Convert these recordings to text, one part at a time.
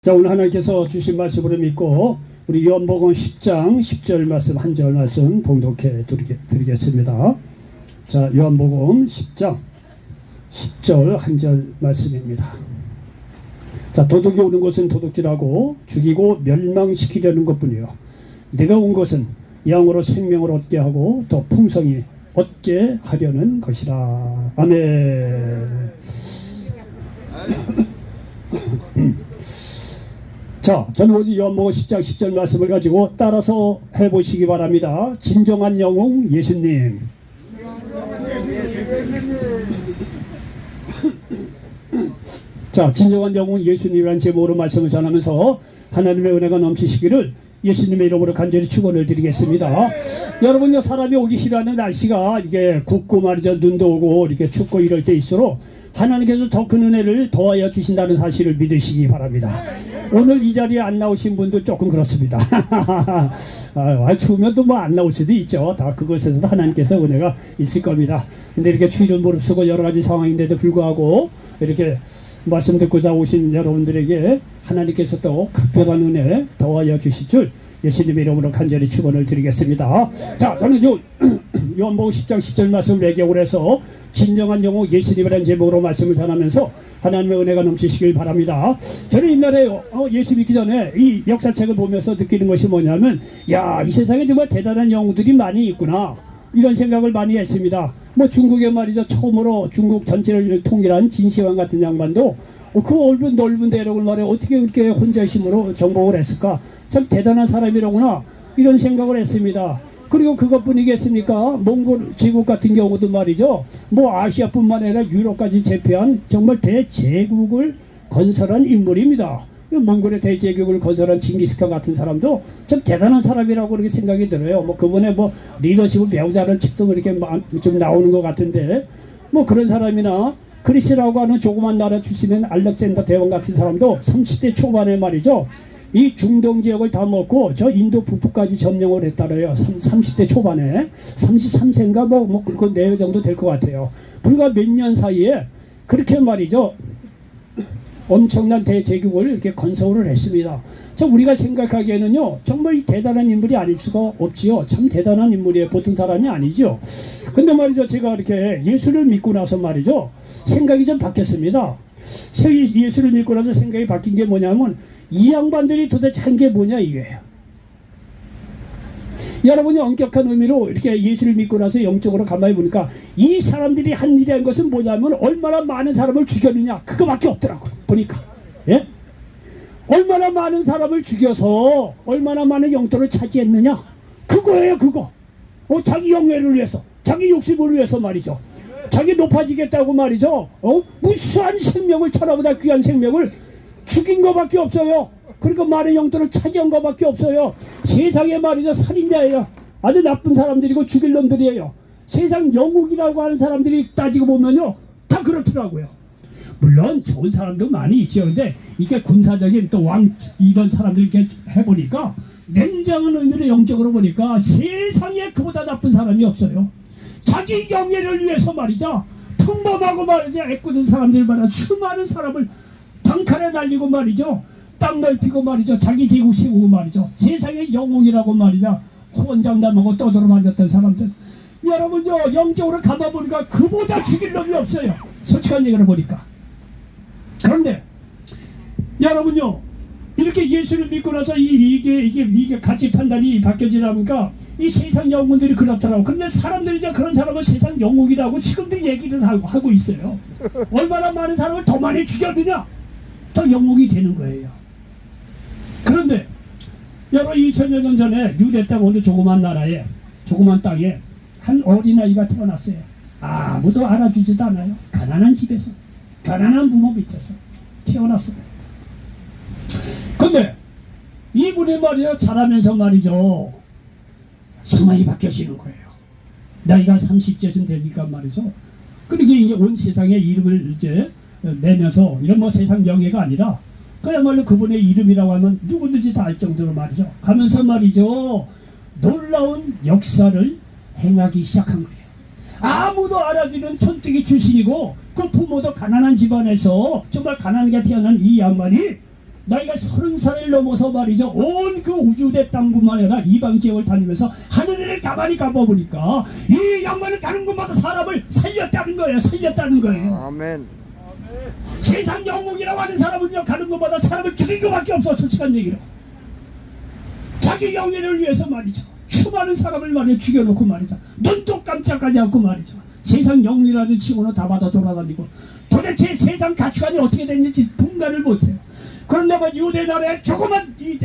자, 오늘 하나님께서 주신 말씀으로 믿고 우리 요한복음 10장 10절 말씀 한 절 말씀 봉독해 드리겠습니다. 자, 요한복음 10장 10절 한 절 말씀입니다. 자, 도둑이 오는 것은 도둑질하고 죽이고 멸망시키려는 것뿐이요 내가 온 것은 양으로 생명을 얻게 하고 더 풍성히 얻게 하려는 것이라. 아멘. 자, 저는 오직 요한복음 10장 10절 말씀을 가지고 따라서 해보시기 바랍니다. 진정한 영웅 예수님. 자, 진정한 영웅 예수님이라는 제목으로 말씀을 전하면서 하나님의 은혜가 넘치시기를 예수님의 이름으로 간절히 축원을 드리겠습니다. 여러분요, 사람이 오기 싫어하는 날씨가 이게 굽고 말이죠, 눈도 오고 이렇게 춥고 이럴 때일수록 하나님께서 더 큰 은혜를 더하여 주신다는 사실을 믿으시기 바랍니다. 오늘 이 자리에 안 나오신 분도 조금 그렇습니다. 추우면 또 뭐 안 나올 수도 있죠. 다 그것에서도 하나님께서 은혜가 있을 겁니다. 근데 이렇게 추위를 무릅쓰고 여러 가지 상황인데도 불구하고 이렇게 말씀 듣고자 오신 여러분들에게 하나님께서 또 특별한 은혜 더하여 주실 줄 예수님의 이름으로 간절히 축원을 드리겠습니다. 자, 저는 요한복음 10장 10절 말씀을 배경으로 해서 진정한 영웅 예수님이라는 제목으로 말씀을 전하면서 하나님의 은혜가 넘치시길 바랍니다. 저는 옛날에 예수 믿기 전에 이 역사책을 보면서 느끼는 것이 뭐냐면, 야, 이 세상에 정말 대단한 영웅들이 많이 있구나, 이런 생각을 많이 했습니다. 뭐 중국에 말이죠, 처음으로 중국 전체를 통일한 진시황 같은 양반도 그 넓은 대륙을 말해 어떻게 그렇게 혼자 힘으로 정복을 했을까, 참 대단한 사람이로구나, 이런 생각을 했습니다. 그리고 그것뿐이겠습니까? 몽골 제국 같은 경우도 말이죠, 뭐 아시아뿐만 아니라 유럽까지 제패한 정말 대제국을 건설한 인물입니다. 몽골의 대제국을 건설한 징기스칸 같은 사람도 참 대단한 사람이라고 그렇게 생각이 들어요. 뭐 그분의 뭐 리더십을 매우 잘하는 책도 이렇게 좀 나오는 것 같은데, 뭐 그런 사람이나 그리스라고 하는 조그만 나라 출신인 알렉산더 대왕 같은 사람도 30대 초반에 말이죠, 이 중동 지역을 다 먹고 저 인도 북부까지 점령을 했다래요. 30대 초반에 33세인가 그 내외 정도 될 것 같아요. 불과 몇 년 사이에 그렇게 말이죠, 엄청난 대제국을 이렇게 건설을 했습니다. 자, 우리가 생각하기에는요, 정말 대단한 인물이 아닐 수가 없지요. 참 대단한 인물이에요. 보통 사람이 아니죠. 근데 말이죠, 제가 이렇게 예수를 믿고 나서 말이죠, 생각이 좀 바뀌었습니다. 예수를 믿고 나서 생각이 바뀐 게 뭐냐면, 이 양반들이 도대체 한 게 뭐냐 이거예요. 여러분이 엄격한 의미로 이렇게 예수를 믿고 나서 영적으로 가만히 보니까 이 사람들이 한 일이란 것은 뭐냐면 얼마나 많은 사람을 죽였느냐, 그거밖에 없더라고요. 보니까. 예? 얼마나 많은 사람을 죽여서 얼마나 많은 영토를 차지했느냐, 그거예요. 그거. 자기 영예를 위해서, 자기 욕심을 위해서 말이죠, 자기 높아지겠다고 말이죠, 무수한 생명을, 천하보다 귀한 생명을 죽인 것밖에 없어요. 그러니까 많은 영토를 차지한 것밖에 없어요. 세상에 말이죠, 살인자예요. 아주 나쁜 사람들이고 죽일 놈들이에요. 세상 영웅이라고 하는 사람들이 따지고 보면요, 다 그렇더라고요. 물론 좋은 사람도 많이 있죠. 근데 이게 군사적인 또 왕 이런 사람들 이렇게 해보니까, 냉정한 의미로 영적으로 보니까 세상에 그보다 나쁜 사람이 없어요. 자기 영예를 위해서 말이죠, 평범하고 말이죠, 애꿎은 사람들마다 수많은 사람을 방칸에 날리고 말이죠, 땅 넓히고 말이죠, 자기 제국 세우고 말이죠, 세상의 영웅이라고 말이죠, 호언장담하고 떠들어 만졌던 사람들. 여러분요, 영적으로 가봐보니까 그보다 죽일 놈이 없어요. 솔직한 얘기를 보니까. 그런데 여러분요, 이렇게 예수를 믿고 나서 이게 가치 판단이 바뀌어지다 보니까 이 세상 영웅들이 그렇더라고. 근데 사람들이 이제 그런 사람을 세상 영웅이라고 지금도 얘기를 하고 있어요. 얼마나 많은 사람을 더 많이 죽였느냐, 더 영웅이 되는 거예요. 그런데 여러분, 2000여 년 전에 유대 땅 어느 조그만 나라에, 조그만 땅에 한 어린아이가 태어났어요. 아무도 알아주지도 않아요. 가난한 집에서, 가난한 부모 밑에서 태어났어요. 근데 이분이 말이요, 자라면서 말이죠, 상황이 바뀌어지는 거예요. 나이가 30쯤 되니까 말이죠, 그러게 이제 온 세상에 이름을 이제 내면서, 이런 뭐 세상 명예가 아니라 그야말로 그분의 이름이라고 하면 누구든지 다 알 정도로 말이죠, 가면서 말이죠, 놀라운 역사를 행하기 시작한 거예요. 아무도 알아주는 촌뜨기 출신이고 그 부모도 가난한 집안에서 정말 가난하게 태어난 이 양반이 나이가 30살을 넘어서 말이죠. 온 그 우주대 땅뿐만 아니라 이방 지역을 다니면서 하늘을 가만히 가봐보니까 이 양반을 가는 곳마다 사람을 살렸다는 거예요. 살렸다는 거예요. 아멘. 세상 영웅이라고 하는 사람은요, 가는 곳마다 사람을 죽인 것밖에 없어. 솔직한 얘기로. 자기 영예를 위해서 말이죠. 수많은 사람을 말이죠. 죽여놓고 말이죠. 눈도 깜짝하지 않고 말이죠. 세상 영웅이라는 칭호는 다 받아 돌아다니고 도대체 세상 가치관이 어떻게 됐는지 분간을 못해요. 그런데 뭐 유대 나라의 조그만 이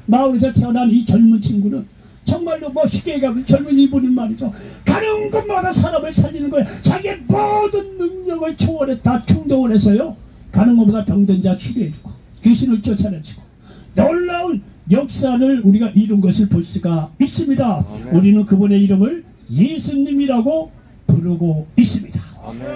마을에서 태어난 이 젊은 친구는 정말로 뭐 쉽게 얘기하면 젊은 이분은 말이죠. 가는 곳마다 사람을 살리는 거예요. 자기의 모든 능력을 초월해 다 충동을 해서요. 가는 곳마다 병든 자 치료해주고 귀신을 쫓아내주고 놀라운 역사를 우리가 이룬 것을 볼 수가 있습니다. 우리는 그분의 이름을 예수님이라고 부르고 있습니다.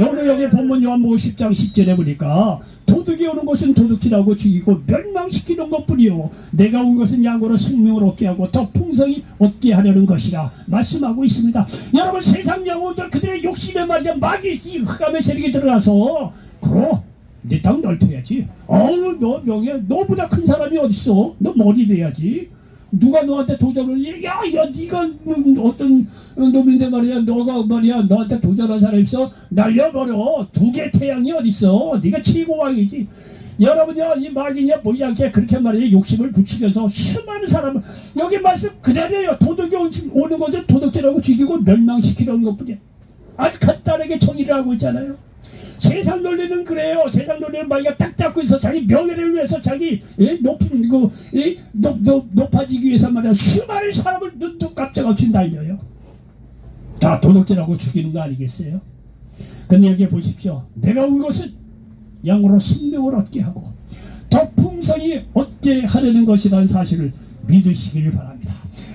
오늘 여기 본문 요한복음 10장 10절에 보니까 도둑이 오는 것은 도둑질하고 죽이고 멸망시키는 것뿐이요 내가 온 것은 양으로 생명을 얻게 하고 더 풍성히 얻게 하려는 것이라 말씀하고 있습니다. 여러분 세상 영혼들 그들의 욕심에 말이야 마귀 이 흑암의 세력에 들어가서 그러 내 땅 넓혀야지. 어우 너 명예 너보다 큰 사람이 어딨어. 너 머리 돼야지. 누가 너한테 도전을 야 네가 어떤 놈인데 말이야 너가 말이야 너한테 도전한 사람 있어 날려버려. 두 개 태양이 어딨어. 네가 최고왕이지. 여러분요 이 마귀냐 보지 않게 그렇게 말이야 욕심을 부추겨서 수많은 사람을 여기 말씀 그대로예요. 도둑이 오는 것은 도둑질하고 죽이고 멸망시키려는 것뿐이야. 아주 간단하게 정의를 하고 있잖아요. 세상 논리는 그래요. 세상 논리는 마귀가 딱 잡고 있어. 자기 명예를 위해서 자기 높아지기 위해서 말이야 수많은 사람을 눈도 깜짝없이 날려요. 다 도둑질하고 죽이는 거 아니겠어요? 근데 여기 보십시오. 내가 온 것은 양으로 생명을 얻게 하고 더 풍성히 얻게 하려는 것이라는 사실을 믿으시길 바랍니다.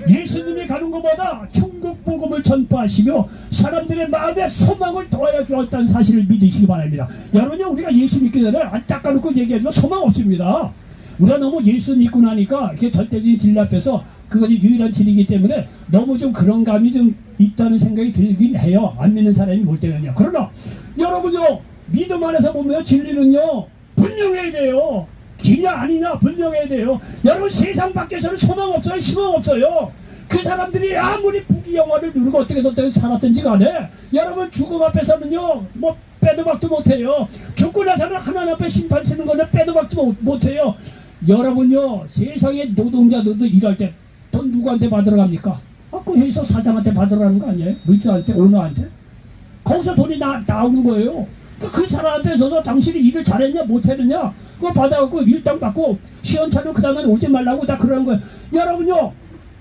예수님이 가는 곳마다 천국 복음을 전파하시며 사람들의 마음에 소망을 더하여 주었다는 사실을 믿으시기 바랍니다. 여러분요 우리가 예수 믿기 전에 안 닦아놓고 얘기하지만 소망 없습니다. 우리가 너무 예수 믿고 나니까 이렇게 절대적인 진리 앞에서 그것이 유일한 진리이기 때문에 너무 좀 그런 감이 좀 있다는 생각이 들긴 해요. 안 믿는 사람이 볼 때는요. 그러나 여러분요 믿음 안에서 보면 진리는요 분명해야 돼요. 기냐 아니냐 분명해야 돼요. 여러분 세상 밖에서는 소망 없어요. 희망 없어요. 그 사람들이 아무리 부귀영화를 누르고 어떻게 살았든지 간에 여러분 죽음 앞에서는요 뭐 빼도 박도 못해요. 죽고 나서는 하나님 앞에 심판 치는 거는 빼도 박도 못해요. 여러분요 세상의 노동자들도 일할 때 돈 누구한테 받으러 갑니까? 그 회사 사장한테 받으러 가는 거 아니에요? 물주한테 오너한테 거기서 돈이 나오는 거예요. 그 사람한테 서서 당신이 일을 잘했냐 못했느냐 그거 받아갖고 일당 받고 시원찮으면 그 다음에 오지 말라고 다 그러는 거예요. 여러분요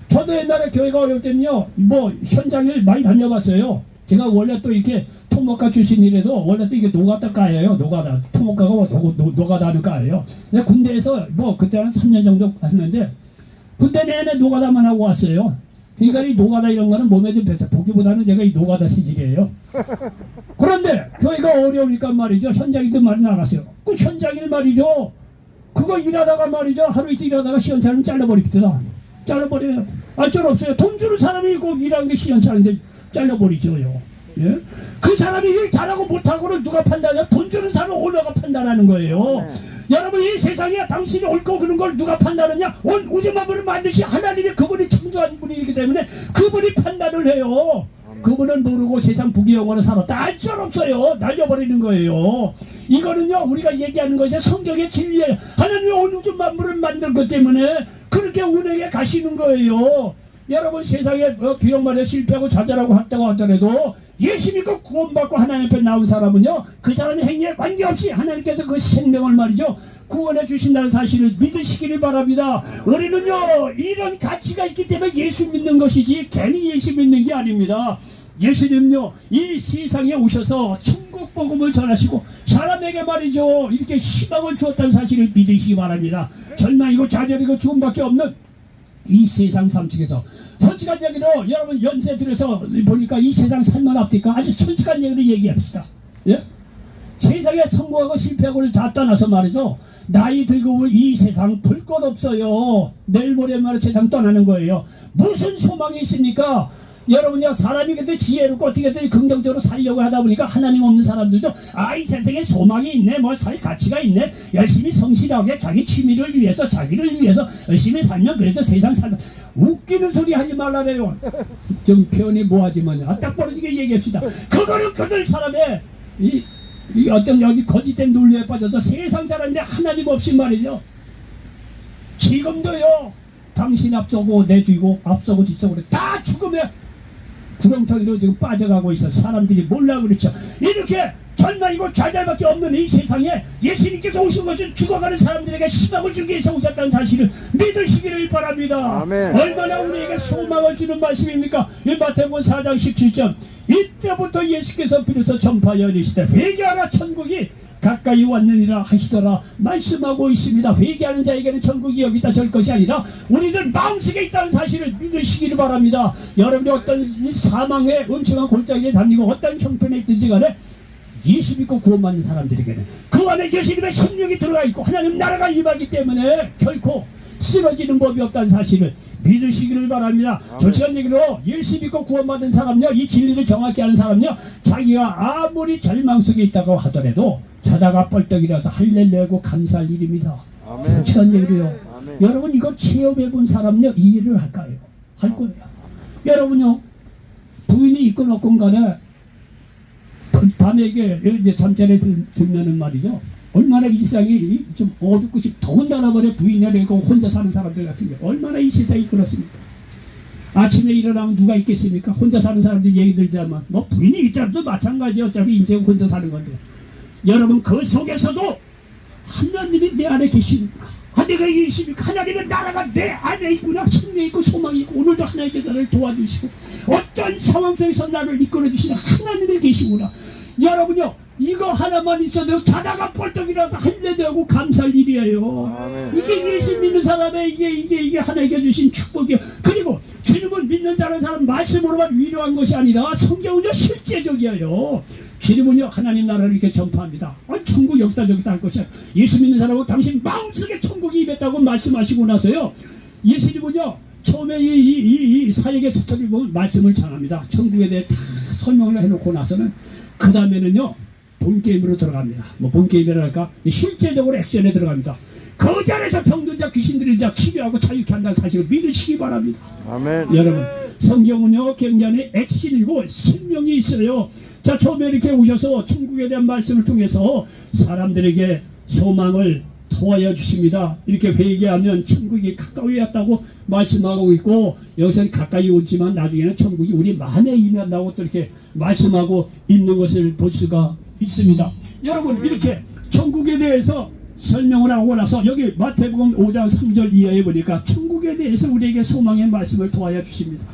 저도 옛날에 교회가 어려울 때는요 뭐 현장을 많이 다녀봤어요. 제가 원래 또 이렇게 토목가 출신이라도 원래 또 이게 노가다 과예요. 노가다 토목가가 노가다는 과예요. 근데 군대에서 뭐 그때 한 3년 정도 했는데 군대 내내 노가다만 하고 왔어요. 그러니까 이 노가다 이런 거는 몸에 좀 배서 보기보다는 제가 이 노가다 시질이에요. 그런데 교회가 어려우니까 말이죠 현장일도 많이 나갔어요. 그 현장일 말이죠 그거 일하다가 말이죠 하루 이틀 일하다가 시원찮으면 잘라버립니다. 잘라버려요. 어쩔 없어요. 돈 주는 사람이 꼭 일하는 게 시원찮은데 잘라버리죠요. 예? 그 사람이 일 잘하고 못하고는 누가 판단하냐? 돈 주는 사람은 오너가 판단하는 거예요. 여러분 이 세상에 당신이 옳고 그런 걸 누가 판단하냐? 온 우주 만물을 만드신 하나님이 그분이 창조한 분이기 때문에 그분이 판단을 해요. 그분은 모르고 세상 부귀영화를 살았다. 알 줄 없어요. 날려버리는 거예요. 이거는요 우리가 얘기하는 것이 성경의 진리예요. 하나님이 온 우주 만물을 만든 것 때문에 그렇게 운행해 가시는 거예요. 여러분 세상에 비록 말이야 실패하고 좌절하고 했다고 하더라도 예수 믿고 구원받고 하나님 앞에 나온 사람은요 그 사람의 행위에 관계없이 하나님께서 그 생명을 말이죠 구원해 주신다는 사실을 믿으시기를 바랍니다. 우리는요 이런 가치가 있기 때문에 예수 믿는 것이지 괜히 예수 믿는 게 아닙니다. 예수님요 이 세상에 오셔서 천국 복음을 전하시고 사람에게 말이죠 이렇게 희망을 주었다는 사실을 믿으시기 바랍니다. 절망이고 좌절이고 죽음밖에 없는 이 세상 삶 속에서 솔직한 얘기로 여러분 연세 들어서 보니까 이 세상 살만 합니까? 아주 솔직한 얘기로 얘기합시다. 예? 세상에 성공하고 실패하고를 다 떠나서 말이죠 나이 들고 이 세상 볼 것 없어요. 내일 모레 말에 세상 떠나는 거예요. 무슨 소망이 있습니까? 여러분요, 사람이 그때 지혜롭고 어떻게든 긍정적으로 살려고 하다 보니까 하나님 없는 사람들도 이 세상에 소망이 있네, 뭐 살 가치가 있네, 열심히 성실하게 자기 취미를 위해서 자기를 위해서 열심히 살면 그래도 세상 살면, 웃기는 소리 하지 말라래요. 좀 표현이 뭐하지만 딱 벌어지게 얘기합시다. 그거는 그들 사람의 이 어떤 여기 거짓된 논리에 빠져서 세상 사람인데 하나님 없이 말이죠. 지금도요, 당신 앞서고 내뒤고 앞서고 뒤서고 다 죽음의 구렁텅이로 지금 빠져가고 있어. 사람들이 몰라 그렇죠. 이렇게 절망이고 좌절밖에 없는 이 세상에 예수님께서 오신 것은 죽어가는 사람들에게 희망을 주기 위해서 오셨다는 사실을 믿으시기를 바랍니다. 아멘. 얼마나 우리에게 소망을 주는 말씀입니까? 마태복음 4장 17절, 이때부터 예수께서 비로소 전파하여 이르시되 회개하라, 천국이 가까이 왔느니라 하시더라 말씀하고 있습니다. 회개하는 자에게는 천국이 여기다 절 것이 아니라 우리들 마음속에 있다는 사실을 믿으시기를 바랍니다. 여러분이 어떤 사망의 음침한 골짜기에 다니고 어떤 형편에 있든지 간에 예수 믿고 구원받는 사람들에게는 그 안에 예수님의 생명이 들어가 있고 하나님 나라가 임하기 때문에 결코 쓰러지는 법이 없다는 사실을 믿으시기를 바랍니다. 솔직한 얘기로 예수 믿고 구원받은 사람요, 이 진리를 정확히 아는 사람요, 자기가 아무리 절망 속에 있다고 하더라도 자다가 뻘떡 일어나서 할렐루야고 감사할 일입니다. 솔직한 얘기로요. 여러분 이거 체험해 본 사람요 이해를 할까요? 할 거예요. 여러분요, 부인이 있건 없건 간에 밤에 이제 잠자리에 들면은 말이죠, 얼마나 이 세상이 좀 어둡고 더군다나 말에 부인이라고 혼자 사는 사람들 같은 게 얼마나 이 세상이 그렇습니까? 아침에 일어나면 누가 있겠습니까? 혼자 사는 사람들 얘기 들자면 뭐 부인이 있더라도 마찬가지, 어차피 인생은 혼자 사는 건데, 여러분 그 속에서도 하나님이 내 안에 계시는구나, 내가 예수님이니까 하나님의 나라가 내 안에 있구나, 생명이 있고 소망이 있고 오늘도 하나님께서 나를 도와주시고 어떤 상황 속에서 나를 이끌어 주시는 하나님이 계시구나. 여러분요, 이거 하나만 있어도 자다가 뻘떡 일어나서 할례되고 감사할 일이에요. 이게 예수 믿는 사람의 이게 하나님께 주신 축복이에요. 그리고 주님을 믿는 자는 사람 말씀으로만 위로한 것이 아니라 성경은요 실제적이에요. 주님은요 하나님 나라를 이렇게 전파합니다. 천국 여기다 저기다 할 것이야. 예수 믿는 사람은 당신 마음속에 천국이 임했다고 말씀하시고 나서요, 예수님은요 처음에 이 사역의 스토리를 보면 말씀을 전합니다. 천국에 대해 다 설명을 해놓고 나서는 그 다음에는요 본게임으로 들어갑니다. 뭐 본게임이랄까, 실제적으로 액션에 들어갑니다. 그 자리에서 병든 자, 귀신들인 자 치료하고 자유케 한다는 사실을 믿으시기 바랍니다. 아멘. 여러분 성경은요 굉장히 액션이고 생명이 있어요. 자, 처음에 이렇게 오셔서 천국에 대한 말씀을 통해서 사람들에게 소망을 도와여 주십니다. 이렇게 회개하면 천국이 가까이 왔다고 말씀하고 있고, 여기서는 가까이 오지만 나중에는 천국이 우리 만에 임한다고 또 이렇게 말씀하고 있는 것을 볼 수가 있습니다. 여러분 이렇게 천국에 대해서 설명을 하고 나서 여기 마태복음 5장 3절 이하에 보니까 천국에 대해서 우리에게 소망의 말씀을 도와여 주십니다.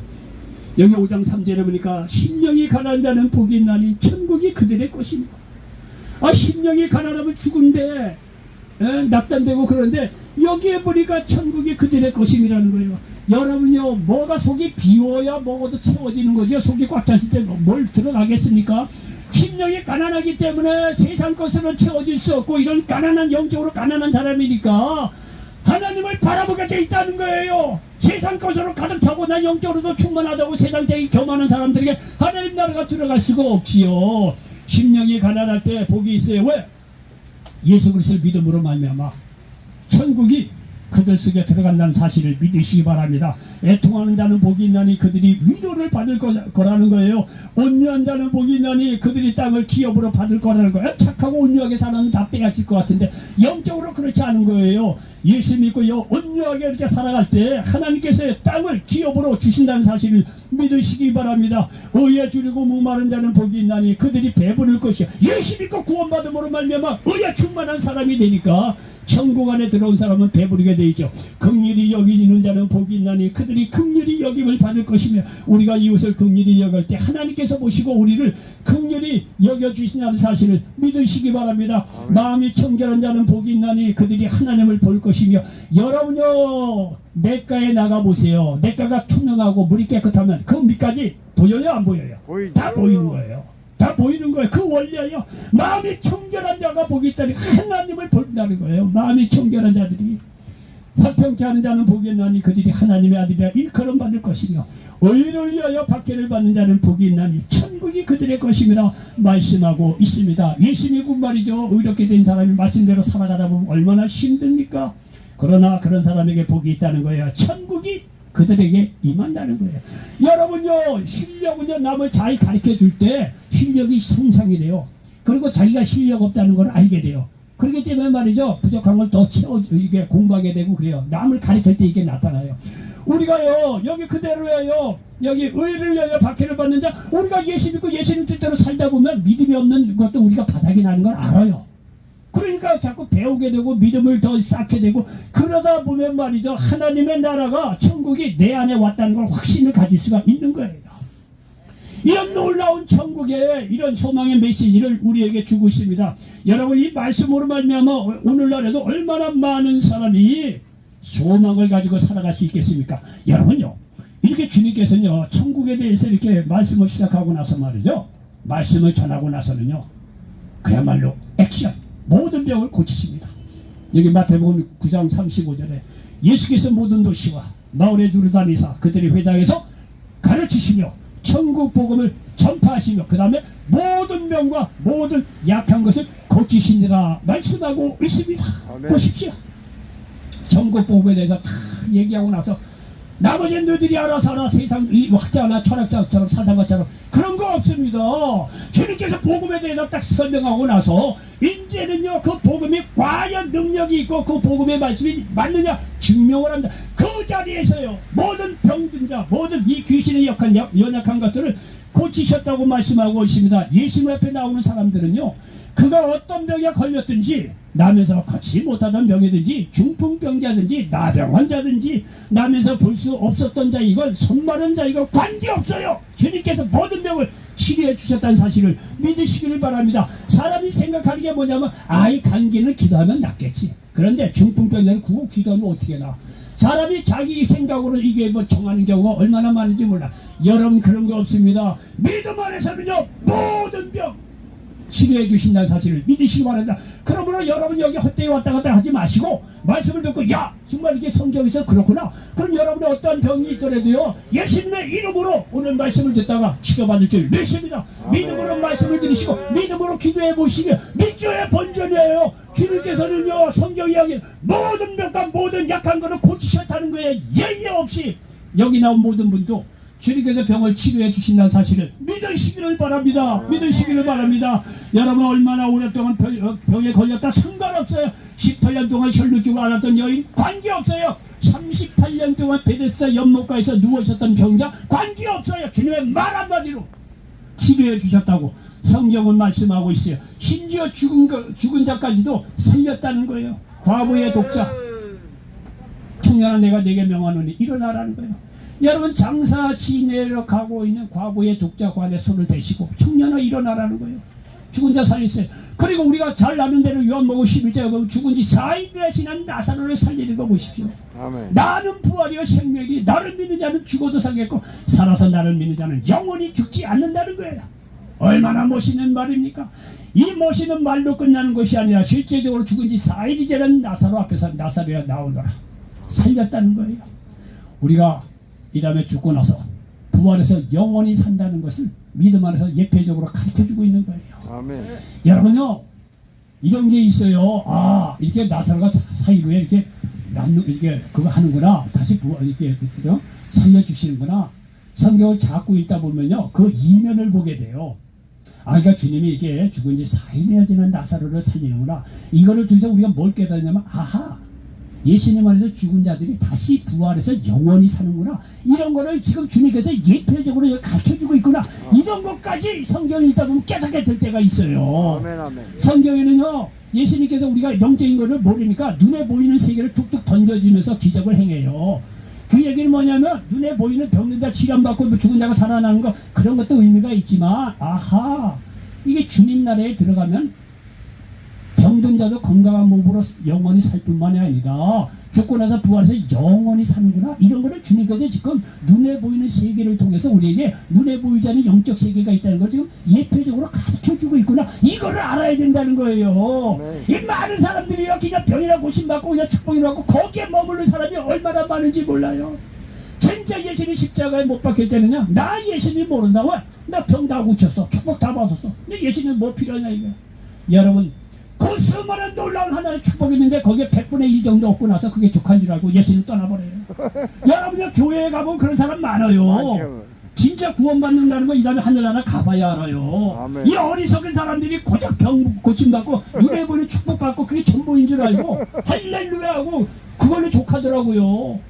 여기 5장 3절에 보니까 심령이 가난한 자는 복이 있나니 천국이 그들의 것입니다. 심령이 가난하면 죽은데 낙담되고 그런데 여기에 보니까 천국이 그들의 것임이라는 거예요. 여러분요, 뭐가 속이 비워야 먹어도 채워지는 거죠. 속이 꽉 찼을 때 뭘 들어가겠습니까? 심령이 가난하기 때문에 세상 것으로 채워질 수 없고, 이런 가난한, 영적으로 가난한 사람이니까 하나님을 바라보게 돼 있다는 거예요. 세상 것으로 가득 차고 나 영적으로도 충만하다고 세상적인 교만한 사람들에게 하나님 나라가 들어갈 수가 없지요. 심령이 가난할 때 복이 있어요. 왜? 예수 그리스도를 믿음으로 말미암아 천국이 그들 속에 들어간다는 사실을 믿으시기 바랍니다. 애통하는 자는 복이 있나니 그들이 위로를 받을 거라는 거예요. 온유한 자는 복이 있나니 그들이 땅을 기업으로 받을 거라는 거예요. 착하고 온유하게 사는 다 빼앗을 것 같은데 영적으로 그렇지 않은 거예요. 예수 믿고요 온유하게 이렇게 살아갈 때 하나님께서 땅을 기업으로 주신다는 사실을 믿으시기 바랍니다. 의에 줄이고 목마른 자는 복이 있나니 그들이 배부를 것이요. 예수 믿고 구원받음으로 말미암아 의에 충만한 사람이 되니까 천국 안에 들어온 사람은 배부르게 되죠. 긍휼히 여기는 자는 복이 있나니 그들이 긍휼히 여김을 받을 것이며, 우리가 이웃을 긍휼히 여길 때 하나님께서 보시고 우리를 긍휼히 여겨주신다는 사실을 믿으시기 바랍니다. 마음이 청결한 자는 복이 있나니 그들이 하나님을 볼 것이며, 여러분요 냇가에 나가보세요. 냇가가 투명하고 물이 깨끗하면 그 밑까지 보여요 안 보여요? 보이죠. 다 보이는 거예요. 다 보이는 거예요. 그 원리예요. 마음이 청결한 자가 복이 있다니 하나님을 본다는 거예요. 마음이 청결한 자들이 화평케 하는 자는 복이 있나니 그들이 하나님의 아들이라 일컬음 받을 것이며 의를 위하여 박해를 받는 자는 복이 있나니 천국이 그들의 것임이라 말씀하고 있습니다. 예수님이 그 말이죠. 의롭게 된 사람이 말씀대로 살아가다 보면 얼마나 힘듭니까? 그러나 그런 사람에게 복이 있다는 거예요. 천국이 그들에게 임한다는 거예요. 여러분요, 실력은요, 남을 잘 가르쳐 줄 때 실력이 성장이 돼요. 그리고 자기가 실력 없다는 걸 알게 돼요. 그렇기 때문에 말이죠, 부족한 걸 더 채워 이게 공부하게 되고 그래요. 남을 가르칠 때 이게 나타나요. 우리가요, 여기 그대로예요. 여기 의를 위하여 박해를 받는 자, 우리가 예수 믿고 예수님 뜻대로 살다 보면 믿음이 없는 것도 우리가 바닥이 나는 걸 알아요. 그러니까 자꾸 배우게 되고 믿음을 더 쌓게 되고, 그러다 보면 말이죠, 하나님의 나라가, 천국이 내 안에 왔다는 걸 확신을 가질 수가 있는 거예요. 이런 놀라운 천국의 이런 소망의 메시지를 우리에게 주고 있습니다. 여러분, 이 말씀으로 말미암아 오늘날에도 얼마나 많은 사람이 소망을 가지고 살아갈 수 있겠습니까? 여러분요, 이렇게 주님께서는요, 천국에 대해서 이렇게 말씀을 시작하고 나서 말이죠, 말씀을 전하고 나서는요, 그야말로 액션, 모든 병을 고치십니다. 여기 마태복음 9장 35절에 예수께서 모든 도시와 마을에 두루다니사 그들이 회당에서 가르치시며 천국 복음을 전파하시며 그 다음에 모든 병과 모든 약한 것을 고치시니라 말씀하고 있습니다. 아멘. 보십시오. 천국 복음에 대해서 다 얘기하고 나서 나머지는 너희들이 알아서 알아. 세상 학자나 철학자처럼 살던 것처럼 그런 거 없습니다. 주님께서 복음에 대해서 딱 설명하고 나서 이제는요, 그 복음이 과연 능력이 있고 그 복음의 말씀이 맞느냐 증명을 합니다. 그 자리에서요, 모든 병든 자, 모든 이 귀신의 연약한 것들을 고치셨다고 말씀하고 있습니다. 예수님 앞에 나오는 사람들은요, 그가 어떤 병에 걸렸든지, 남에서 걷지 못하던 병이든지, 중풍병자든지, 나병 환자든지, 남에서 볼 수 없었던 자이건 손마른 자이건 관계없어요. 주님께서 모든 병을 치료해 주셨다는 사실을 믿으시기를 바랍니다. 사람이 생각하는 게 뭐냐면, 아이 감기는 기도하면 낫겠지. 그런데 중풍병자는 그거 기도하면 어떻게 나? 사람이 자기 생각으로 이게 뭐 정하는 경우가 얼마나 많은지 몰라. 여러분, 그런 거 없습니다. 믿음 안에서는요, 모든 병 치료해 주신다는 사실을 믿으시기 바랍니다. 그러므로 여러분 여기 헛되이 왔다 갔다 하지 마시고 말씀을 듣고, 야, 정말 이게 성경에서 그렇구나. 그럼 여러분이 어떠한 병이 있더라도요, 예수님의 이름으로 오늘 말씀을 듣다가 치료받을 줄 믿습니다. 믿음으로 말씀을 들으시고 믿음으로 기도해 보시면 믿음의 본전이에요. 주님께서는요, 성경 이야기 모든 병과 모든 약한 것을 고치셨다는 거예요. 예의 없이 여기 나온 모든 분도 주님께서 병을 치료해 주신다는 사실을 믿으시기를 바랍니다. 믿으시기를 바랍니다. 여러분, 얼마나 오랫동안 병에 걸렸다 상관없어요. 18년 동안 혈루증을 앓았던 여인 관계없어요. 38년 동안 베데스다 연못가에서 누워있었던 병자 관계없어요. 주님의 말 한마디로 치료해 주셨다고 성경은 말씀하고 있어요. 심지어 죽은 자까지도 살렸다는 거예요. 과부의 독자, 청년아 내가 네게 명하노니 일어나라는 거예요. 여러분, 장사치 내려가고 있는 과부의 독자 관에 손을 대시고 청년아 일어나라는 거예요. 죽은 자 살렸어요. 그리고 우리가 잘 아는 대로 요한복음 11장에 보면 죽은 지 4일이나 지난 나사로를 살리는 거 보십시오. 아멘. 나는 부활이요 생명이, 나를 믿는 자는 죽어도 살겠고 살아서 나를 믿는 자는 영원히 죽지 않는다는 거예요. 얼마나 멋있는 말입니까? 이 멋있는 말로 끝나는 것이 아니라 실제적으로 죽은 지 4일이 지난 나사로 앞에서 나사로야 나오너라 살렸다는 거예요. 우리가 이 다음에 죽고 나서 부활해서 영원히 산다는 것을 믿음 안에서 예표적으로 가르쳐주고 있는 거예요. 아멘. 여러분요, 이런 게 있어요. 아, 이렇게 나사로가 4일 후에 이렇게 그거 하는구나. 다시 이렇게 살려주시는구나. 성경을 자꾸 읽다 보면요, 그 이면을 보게 돼요. 아, 그러니까 주님이 이게 죽은 지 4일이나 지난 나사로를 살리는구나. 이거를 통해서 우리가 뭘 깨달냐면, 아하, 예수님 안에서 죽은 자들이 다시 부활해서 영원히 사는구나. 이런 거를 지금 주님께서 예표적으로 가르쳐주고 있구나. 이런 것까지 성경 읽다 보면 깨닫게 될 때가 있어요. 아멘, 아멘. 성경에는요, 예수님께서 우리가 영적인 거를 모르니까 눈에 보이는 세계를 툭툭 던져주면서 기적을 행해요. 그 얘기는 뭐냐면, 눈에 보이는 병든 자 치료받고 죽은 자가 살아나는 거, 그런 것도 의미가 있지만, 아하, 이게 주님 나라에 들어가면 병든 죽은 자도 건강한 몸으로 영원히 살 뿐만이 아니라 죽고 나서 부활해서 영원히 사는구나, 이런 거를 주님께서 지금 눈에 보이는 세계를 통해서 우리에게 눈에 보이지 않는 영적 세계가 있다는 걸 지금 예표적으로 가르쳐주고 있구나, 이거를 알아야 된다는 거예요. 이 많은 사람들이요 그냥 병이나 고침받고 그냥 축복이라고 거기에 머무는 사람이 얼마나 많은지 몰라요. 진짜 예수님 십자가에 못 박힐 때는요, 나 예수님 모른다고, 나 병 다 고쳤어, 축복 다 받았어, 근데 예수님 뭐 필요하냐 이거. 여러분, 그 수많은 놀라운 하나의 축복이 있는데 거기에 100분의 1 정도 얻고 나서 그게 족한 줄 알고 예수님 떠나버려요. 여러분들 교회에 가보면 그런 사람 많아요. 진짜 구원받는다는 거 이 다음에 하늘나라 가봐야 알아요. 아멘. 이 어리석은 사람들이 고작 병 고침받고 눈에 보이는 축복받고 그게 전부인 줄 알고 할렐루야 하고 그걸로 족하더라고요.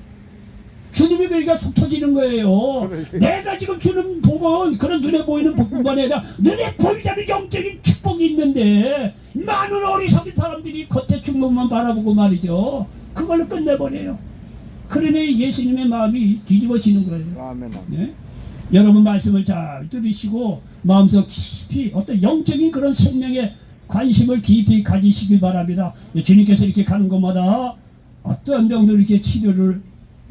주님이 그러니까 속 터지는 거예요. 내가 지금 주는 복은 그런 눈에 보이는 복뿐만 아니라 눈에 보이지 않는 영적인 축복이 있는데 많은 어리석은 사람들이 겉에 축복만 바라보고 말이죠, 그걸로 끝내버려요. 그러니 예수님의 마음이 뒤집어지는 거예요. 아멘. 네? 여러분 말씀을 잘 들으시고 마음속 깊이 어떤 영적인 그런 생명에 관심을 깊이 가지시길 바랍니다. 주님께서 이렇게 가는 곳마다 어떠한 병도 이렇게 치료를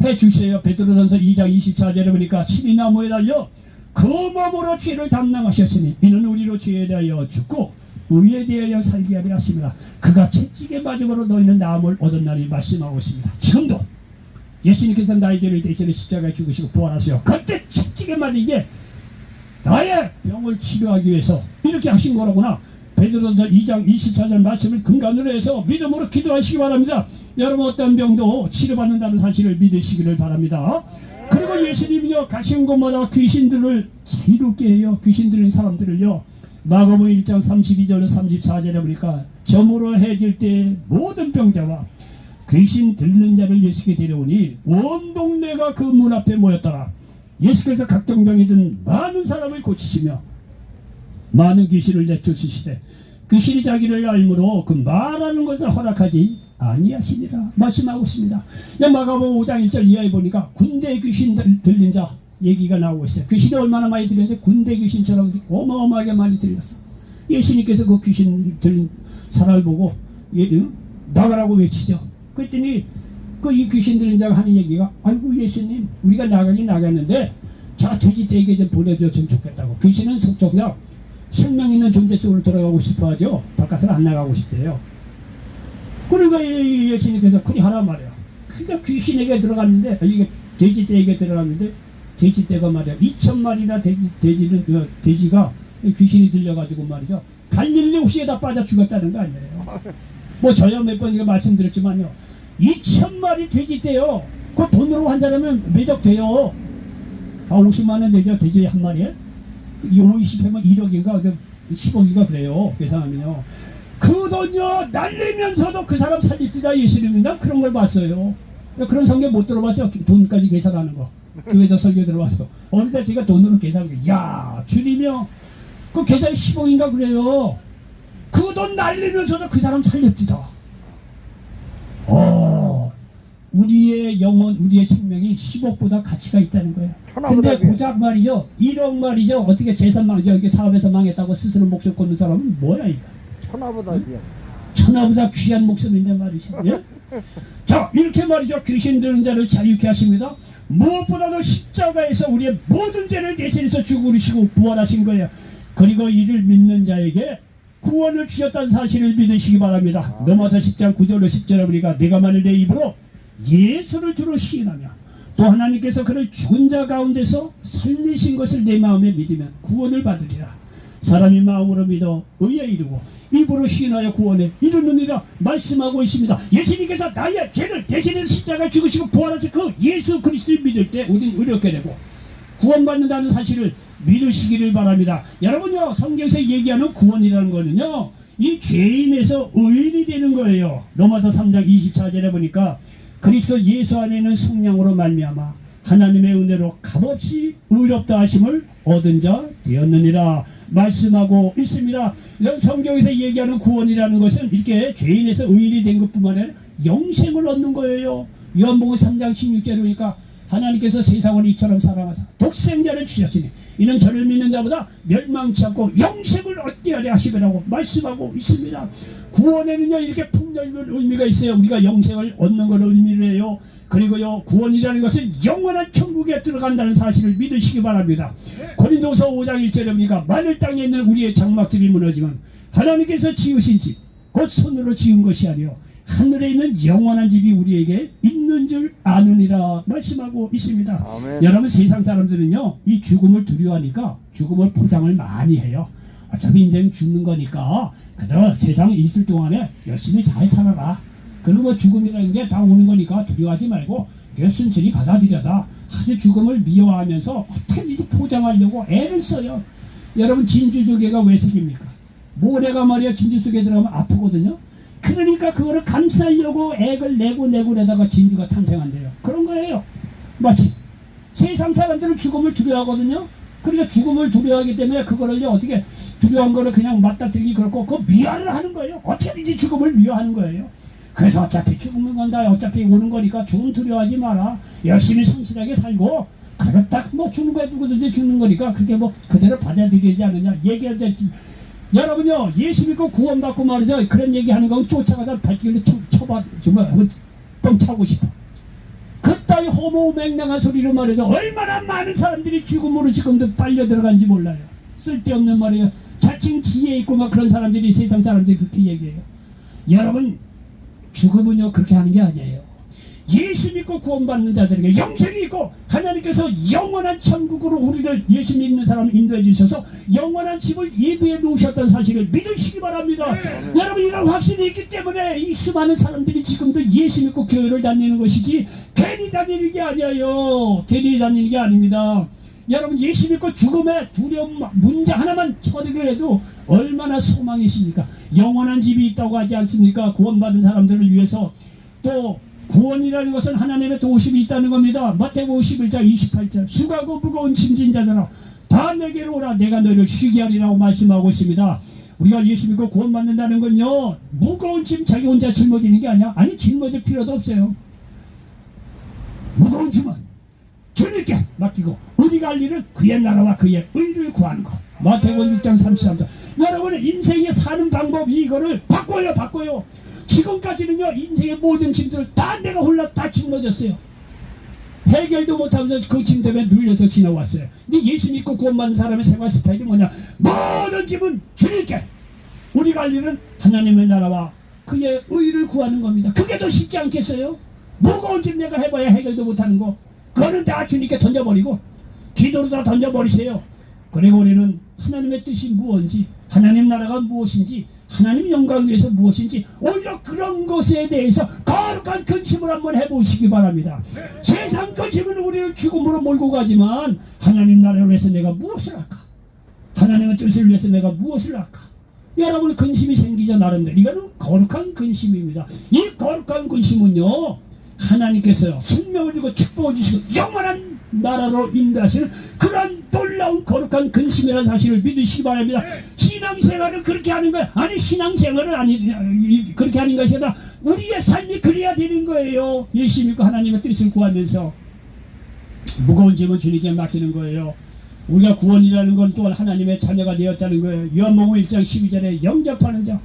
해주세요. 베드로전서 2장 24절에 보니까 침이 나무에 달려 그 몸으로 죄를 담당하셨으니 이는 우리로 죄에 대하여 죽고 의에 대하여 살게 하려 하십니다. 그가 채찍에 맞음으로 너희는 나음을 얻었나니 말씀하고 있습니다. 지금도 예수님께서 나의 죄를 대신에 십자가에 죽으시고 부활하세요. 그때 채찍에 맞은 게 나의 병을 치료하기 위해서 이렇게 하신 거라구나. 베드로전서 2장 24절 말씀을 근간으로 해서 믿음으로 기도하시기 바랍니다. 여러분 어떤 병도 치료받는다는 사실을 믿으시기를 바랍니다. 그리고 예수님이요 가신 곳마다 귀신들을 자유롭게 해요. 귀신 들린 사람들을요, 마가복음 1장 32절로 34절에 보니까 점으로 해질 때 모든 병자와 귀신 들린 자를 예수께 데려오니 온 동네가 그 문 앞에 모였더라. 예수께서 각종 병이 든 많은 사람을 고치시며 많은 귀신을 내쫓으시되 귀신이 자기를 알므로 그 말하는 것을 허락하지 아니하시니라 말씀하고 있습니다. 마가복음 5장 1절 이하에 보니까 군대 귀신 들린 자 얘기가 나오고 있어요. 귀신이 얼마나 많이 들렸는데 군대 귀신처럼 어마어마하게 많이 들렸어. 예수님께서 그 귀신 들린 사람을 보고 나가라고 외치죠. 그랬더니 그 이 귀신 들린 자가 하는 얘기가, 아이고 예수님 우리가 나가긴 나갔는데 저 돼지떼에게 좀 보내줬으면 좋겠다고. 귀신은 속속력 생명 있는 존재 속으로 들어가고 싶어 하죠. 바깥으로 안 나가고 싶대요. 그러니까 예수님께서 그리 하라 말이야. 그러니까 귀신에게 들어갔는데, 이게 돼지떼에게 들어갔는데 돼지떼가 말이야 2,000마리나 돼지가 귀신이 들려가지고 말이죠, 갈릴리 호수에다 빠져 죽었다는 거 아니에요. 뭐 저야 몇 번 이거 말씀드렸지만요, 2,000마리 돼지떼요. 그 돈으로 환산하면 몇 억 돼요. 50만 원 되죠, 돼지 한 마리에. 50회면 1억인가 10억인가 그래요, 계산하면요. 그 돈요 날리면서도 그 사람 살립니다. 예수님이나 그런 걸 봤어요. 그런 성경 못 들어봤죠? 돈까지 계산하는 거. 교회에서 설교 들어와서 어느새 제가 돈으로 계산하는 거. 야 주님이요, 그 계산이 10억인가 그래요. 그 돈 날리면서도 그 사람 살립니다. 우리의 영혼, 우리의 생명이 10억보다 가치가 있다는 거예요. 근데 고작 말이죠, 1억 말이죠, 어떻게 재산 망정, 이렇게 사업에서 망했다고 스스로 목숨 끊는 사람은 뭐야 이거. 천하보다 귀한. 천하보다 귀한 목숨인데 말이죠. 예? 자, 이렇게 말이죠, 귀신 들은 자를 자유케 하십니다. 무엇보다도 십자가에서 우리의 모든 죄를 대신해서 죽으시고 부활하신 거예요. 그리고 이를 믿는 자에게 구원을 주셨다는 사실을 믿으시기 바랍니다. 넘어서 10장 9절로 10절에 보니까 내가 만일 내 입으로 예수를 주로 시인하며 또 하나님께서 그를 죽은 자 가운데서 살리신 것을 내 마음에 믿으면 구원을 받으리라. 사람이 마음으로 믿어 의에 이르고 입으로 시인하여 구원에 이르느니라 말씀하고 있습니다. 예수님께서 나의 죄를 대신해서 십자가에 죽으시고 부활하신 그 예수 그리스도를 믿을 때 우리는 의롭게 되고 구원받는다는 사실을 믿으시기를 바랍니다. 여러분요, 성경에서 얘기하는 구원이라는 거는요, 이 죄인에서 의인이 되는 거예요. 로마서 3장 24절에 보니까 그리스도 예수 안에는 성령으로 말미암아 하나님의 은혜로 값없이 의롭다 하심을 얻은 자 되었느니라 말씀하고 있습니다. 성경에서 얘기하는 구원이라는 것은 이렇게 죄인에서 의인이 된 것뿐만 아니라 영생을 얻는 거예요. 요한복음 3장 16절에 보니까 하나님께서 세상을 이처럼 사랑하사 독생자를 주셨으니 이는 저를 믿는 자보다 멸망치 않고 영생을 얻게 하려 하시더라고 말씀하고 있습니다. 구원에는요 이렇게 풍년의 의미가 있어요. 우리가 영생을 얻는 걸 의미를 해요. 그리고요 구원이라는 것은 영원한 천국에 들어간다는 사실을 믿으시기 바랍니다. 고린도서 5장 1절에 보니까 마늘 땅에 있는 우리의 장막집이 무너지면 하나님께서 지으신 집 곧 손으로 지은 것이 아니요 하늘에 있는 영원한 집이 우리에게 있는 줄 아느니라 말씀하고 있습니다. 아멘. 여러분 세상 사람들은요 이 죽음을 두려워하니까 죽음을 포장을 많이 해요. 어차피 인생 죽는 거니까 그대로 세상에 있을 동안에 열심히 잘 살아라. 그리고 뭐 죽음이라는 게 다 오는 거니까 두려워하지 말고 그냥 순순히 받아들여라. 아주 죽음을 미워하면서 어떻게든 포장하려고 애를 써요. 여러분 진주조개가 왜 생깁니까? 모래가 말이야 진주 속에 들어가면 아프거든요. 그러니까 그거를 감싸려고 액을 내다가 진주가 탄생한대요. 그런 거예요. 마치 세상 사람들은 죽음을 두려워하거든요. 그러니까 죽음을 두려워하기 때문에 그거를요 어떻게 두려운 거를 그냥 맞닥뜨리기 그렇고 그 미화를 하는 거예요. 어떻게든지 죽음을 미화하는 거예요. 그래서 어차피 죽는 건 다 어차피 오는 거니까 죽음 두려워하지 마라. 열심히 성실하게 살고 그래 딱뭐 죽는 거야 누구든지 죽는 거니까 그렇게 뭐 그대로 받아들이지 않느냐 얘기할 때 여러분요 예수 믿고 구원받고 말이죠 그런 얘기하는 거 쫓아가다 발길로 쳐봐 정말 뻥 차고 싶어. 그따위 허무맹랑한 소리로 말이죠 얼마나 많은 사람들이 죽음으로 지금도 빨려 들어간지 몰라요. 쓸데없는 말이에요. 자칭 지혜 있고 막 그런 사람들이 세상 사람들이 그렇게 얘기해요. 여러분 죽음은요 그렇게 하는 게 아니에요. 예수 믿고 구원받는 자들에게 영생이 있고 하나님께서 영원한 천국으로 우리를 예수 믿는 사람을 인도해 주셔서 영원한 집을 예비해 놓으셨다는 사실을 믿으시기 바랍니다. 여러분 이런 확신이 있기 때문에 이 수많은 사람들이 지금도 예수 믿고 교회를 다니는 것이지 괜히 다니는 게 아니에요. 괜히 다니는 게 아닙니다. 여러분 예수 믿고 죽음의 두려움 문제 하나만 처리를 해도 얼마나 소망이십니까? 영원한 집이 있다고 하지 않습니까? 구원받은 사람들을 위해서. 또 구원이라는 것은 하나님의 도우심이 있다는 겁니다. 마태복음 11장 28절 수고하고 무거운 짐진 자들아 다 내게로 오라 내가 너희를 쉬게 하리라고 말씀하고 있습니다. 우리가 예수 믿고 구원받는다는 건요 무거운 짐 자기 혼자 짊어지는 게 아니야. 아니 짊어질 필요도 없어요. 무거운 짐은 주님께 맡기고 우리가 할 일은 그의 나라와 그의 의를 구하는 것. 마태복음 6장 33절. 여러분의 인생에 사는 방법 이거를 바꿔요. 지금까지는요 인생의 모든 짐들을 다 내가 홀라 다 짊어졌어요. 해결도 못하면서 그 짐 때문에 눌려서 지나왔어요. 근데 예수 믿고 구원받는 사람의 생활 스타일이 뭐냐? 모든 짐은 주님께 우리가 할 일은 하나님의 나라와 그의 의를 구하는 겁니다. 그게 더 쉽지 않겠어요? 무거운 짐 내가 해봐야 해결도 못하는 거 그거는 다 주님께 던져버리고 기도로 다 던져버리세요. 그리고 우리는 하나님의 뜻이 무엇인지 하나님 나라가 무엇인지 하나님 영광을 위해서 무엇인지 오히려 그런 것에 대해서 거룩한 근심을 한번 해보시기 바랍니다. 세상 근심은 우리를 죽음으로 몰고 가지만 하나님 나라를 위해서 내가 무엇을 할까? 하나님의 뜻을 위해서 내가 무엇을 할까? 여러분 근심이 생기죠 나름대로. 이거는 거룩한 근심입니다. 이 거룩한 근심은요 하나님께서요 생명을 주고 축복을 주시고 영원한 나라로 인도하시는 그런 놀라운 거룩한 근심이라는 사실을 믿으시기 바랍니다. 신앙생활을 그렇게 하는 거야. 아니 신앙생활은 아니 그렇게 하는 것이 아니라 우리의 삶이 그래야 되는 거예요. 예수 믿고 하나님의 뜻을 구하면서 무거운 짐을 주님께 맡기는 거예요. 우리가 구원이라는 건 또한 하나님의 자녀가 되었다는 거예요. 요한복음 1장 12절에 영접하는 자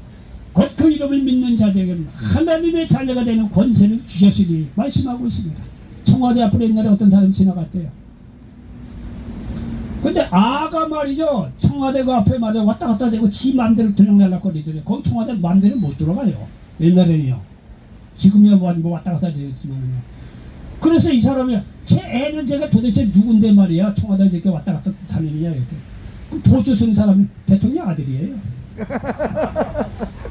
곧 그 이름을 믿는 자들에게 하나님의 자녀가 되는 권세를 주셨으니 말씀하고 있습니다. 청와대 앞으로 옛날에 어떤 사람이 지나갔대요. 근데 아가 말이죠 청와대 그 앞에 말이죠 왔다 갔다 대고 지 맘대로 들락날락거리더래요. 거기 청와대 맘대로 못 들어가요. 옛날에는요. 지금이야 뭐 왔다 갔다 되겠지만요. 그래서 이 사람이 제 애는 제가 도대체 누군데 말이야 청와대에 이렇게 왔다 갔다 다니느냐 이렇게. 그 보조 쓴 사람이 대통령 아들이에요.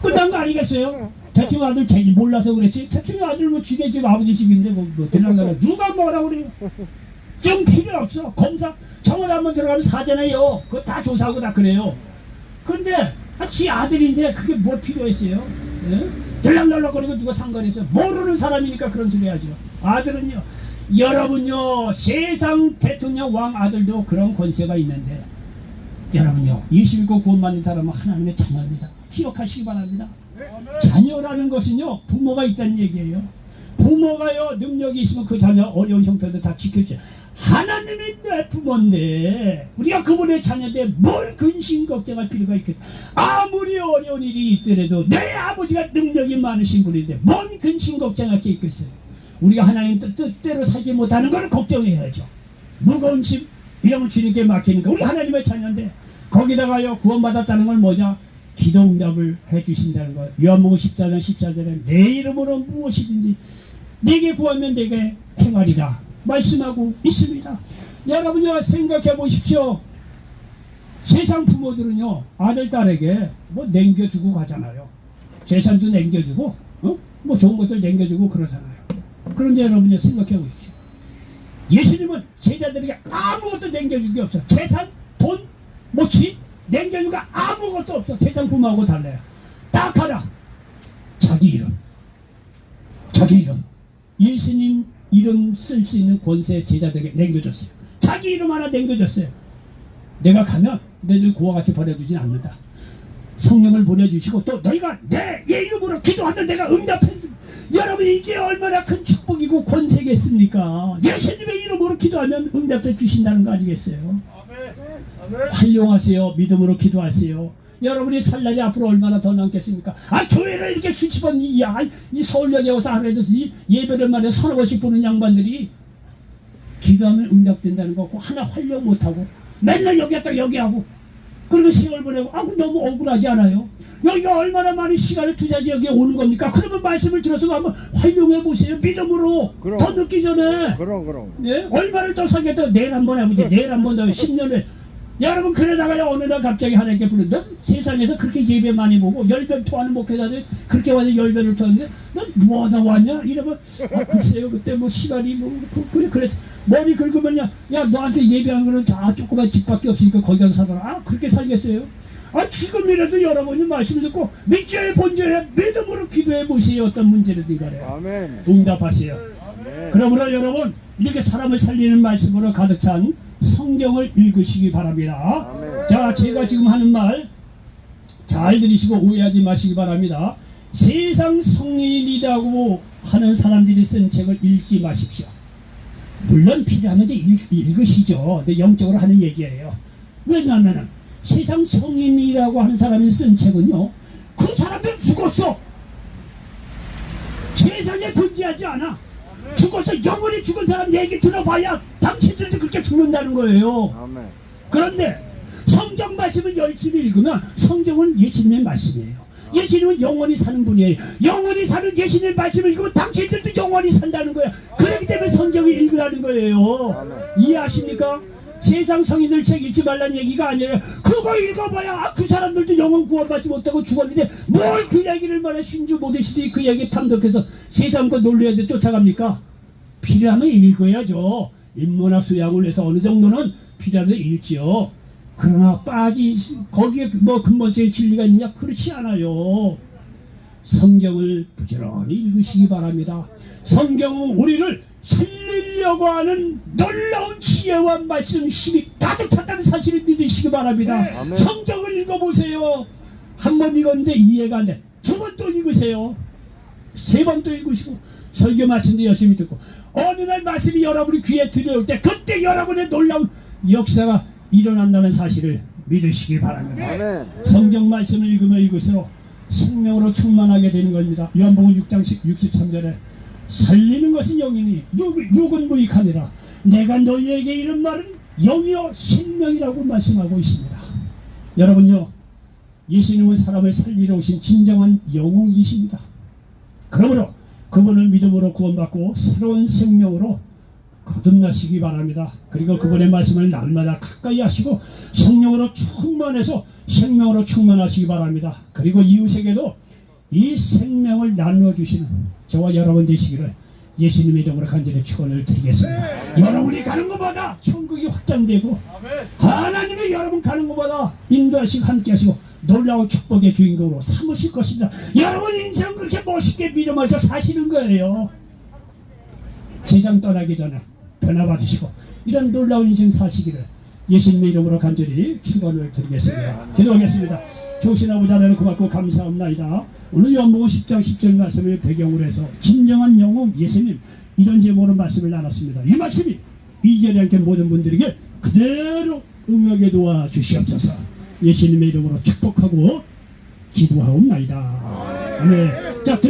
끝난 거 아니겠어요? 대통령 아들 제일 몰라서 그랬지. 대통령 아들 뭐 지네 집 아버지 집인데 뭐 들락날락 누가 뭐라고 그래요? 좀 필요 없어. 검사 청와대 한번 들어가면 사잖아요. 그거 다 조사하고 다 그래요. 근데 지 아들인데 그게 뭘 필요했어요? 예? 들락날락거리고 누가 상관있어요? 모르는 사람이니까 그런 소리 하죠. 아들은요. 여러분요 세상 대통령 왕 아들도 그런 권세가 있는데 여러분요 예수 믿고 구원받는 사람은 하나님의 자녀입니다. 기억하시기 바랍니다. 자녀라는 것은요 부모가 있다는 얘기예요. 부모가요 능력이 있으면 그 자녀 어려운 형편도 다 지켜줘요. 하나님이 내 부모인데 우리가 그분의 자녀인데 뭘 근심 걱정할 필요가 있겠어. 아무리 어려운 일이 있더라도 내 아버지가 능력이 많으신 분인데 뭔 근심 걱정할 게 있겠어요. 우리가 하나님 뜻대로 살지 못하는 걸 걱정해야죠. 무거운 짐 이런 걸 주님께 맡기니까 우리 하나님의 자녀인데 거기다가요 구원받았다는 건 뭐냐? 기도 응답을 해주신다는 거예요. 요한복음 14장 14절에 내 이름으로 무엇이든지 내게 구하면 내게 행하리라 말씀하고 있습니다. 여러분요 생각해 보십시오. 세상 부모들은요 아들 딸에게 뭐 남겨주고 가잖아요. 재산도 남겨주고 뭐 좋은 것들 남겨주고 그러잖아요. 그런데 여러분요 생각해 보십시오. 예수님은 제자들에게 아무것도 남겨준 게 없어. 재산, 돈, 뭐 집 남겨준 거 아무것도 없어. 세상 부모하고 달라요. 딱 하나 자기 이름. 자기 이름. 예수님 이름 쓸 수 있는 권세 제자들에게 남겨줬어요. 자기 이름 하나 남겨줬어요. 내가 가면 너희들 그와 같이 보내주진 않는다. 성령을 보내주시고 또 너희가 내 이름으로 기도하면 내가 응답해. 여러분 이게 얼마나 큰 축복이고 권세겠습니까? 예수님의 이름으로 기도하면 응답해 주신다는 거 아니겠어요? 활용하세요. 믿음으로 기도하세요. 여러분이 살 날이 앞으로 얼마나 더 남겠습니까? 교회를 이렇게 수십 번 이 서울역에 와서 하루에도 예배를 말해 서너 번씩 보는 양반들이 기도하면 응답된다는 거 하나 활용 못하고 맨날 여기 왔다 여기 하고 그리고 세월 보내고 너무 억울하지 않아요? 여기가 얼마나 많은 시간을 투자해서 여기에 오는 겁니까? 그러면 말씀을 들어서 한번 활용해 보세요. 믿음으로. 그럼, 더 늦기 전에. 그럼. 네? 얼마를 더 살겠다고 내일 한번 해보지. 내일 한번 더 10년을. 여러분 그러다가요 어느 날 갑자기 하나님께 부르는 넌 세상에서 그렇게 예배 많이 보고 열변 토하는 목회자들 그렇게 와서 열변을 토하는데 넌 뭐하다 왔냐? 이러면 글쎄요 그때 뭐 시간이 뭐 그래서 머리 긁으면요 야 너한테 예배한 거는 다 조그만 집밖에 없으니까 거기 가서 살아라. 그렇게 살겠어요? 지금이라도 여러분이 말씀을 듣고 믿지의 본질에 믿음으로 기도해 보시오. 어떤 문제라도 간에 응답하세요. 아멘. 그러므로 여러분 이렇게 사람을 살리는 말씀으로 가득 찬 성경을 읽으시기 바랍니다. 아멘. 자 제가 지금 하는 말 잘 들으시고 오해하지 마시기 바랍니다. 세상 성인이라고 하는 사람들이 쓴 책을 읽지 마십시오. 물론 필요하면 이제 읽으시죠. 근데 영적으로 하는 얘기예요. 왜냐하면 세상 성인이라고 하는 사람이 쓴 책은요 그 사람들 죽었어. 세상에 존재하지 않아. 죽어서 영원히 죽은 사람 얘기 들어봐야 당신들도 그렇게 죽는다는 거예요. 그런데 성경 말씀을 열심히 읽으면 성경은 예수님의 말씀이에요. 예수님은 영원히 사는 분이에요. 영원히 사는 예수님의 말씀을 읽으면 당신들도 영원히 산다는 거예요. 그렇기 때문에 성경을 읽으라는 거예요. 이해하십니까? 세상 성인들 책 읽지 말라는 얘기가 아니에요. 그거 읽어봐야 그 사람들도 영원 구원받지 못하고 죽었는데 뭘 그 얘기를 말해 신주 모드시들이 그 얘기 탐독해서 세상 거 논리에서 쫓아갑니까? 필요하면 읽어야죠. 인문학 수양을 해서 어느 정도는 필요하면 읽지요. 그러나 거기에 뭐 근본적인 진리가 있느냐? 그렇지 않아요. 성경을 부지런히 읽으시기 바랍니다. 성경은 우리를 살리려고 하는 놀라운 지혜와 말씀 힘이 가득 찼다는 사실을 믿으시기 바랍니다. 네. 성경을 읽어보세요. 한 번 읽었는데 이해가 안 돼. 두 번 또 읽으세요. 세 번 또 읽으시고 설교 말씀도 열심히 듣고 어느 날 말씀이 여러분이 귀에 들려올 때 그때 여러분의 놀라운 역사가 일어난다는 사실을 믿으시기 바랍니다. 네. 성경 말씀을 읽으면 읽을수록 생명으로 충만하게 되는 겁니다. 요한복음 6장 63절에 살리는 것은 영이니 육은 무익하니라. 내가 너희에게 이런 말은 영이요 생명이라고 말씀하고 있습니다. 여러분요 예수님은 사람을 살리러 오신 진정한 영웅이십니다. 그러므로 그분을 믿음으로 구원받고 새로운 생명으로 거듭나시기 바랍니다. 그리고 그분의 말씀을 날마다 가까이 하시고 성령으로 충만해서 생명으로 충만하시기 바랍니다. 그리고 이웃에게도 이 생명을 나누어 주시는 저와 여러분 되시기를 예수님의 이름으로 간절히 축원을 드리겠습니다. 네. 여러분이 가는 것보다 천국이 확장되고 하나님이 여러분 가는 것보다 인도하시고 함께하시고 놀라운 축복의 주인공으로 삼으실 것입니다. 여러분 인생 그렇게 멋있게 믿으면서 사시는 거예요. 세상 떠나기 전에 변화받으시고 이런 놀라운 인생 사시기를 예수님의 이름으로 간절히 축원을 드리겠습니다. 기도하겠습니다. 좋으신 아버지 하나님 고맙고 감사합니다. 오늘 요한복음 10장 10절 말씀을 배경으로 해서 진정한 영웅 예수님 이런 제목으로 말씀을 나눴습니다. 이 말씀이 이 자리에 함께 모든 분들에게 그대로 응하게 도와주시옵소서. 예수님의 이름으로 축복하고 기도하옵나이다. 아멘. 자,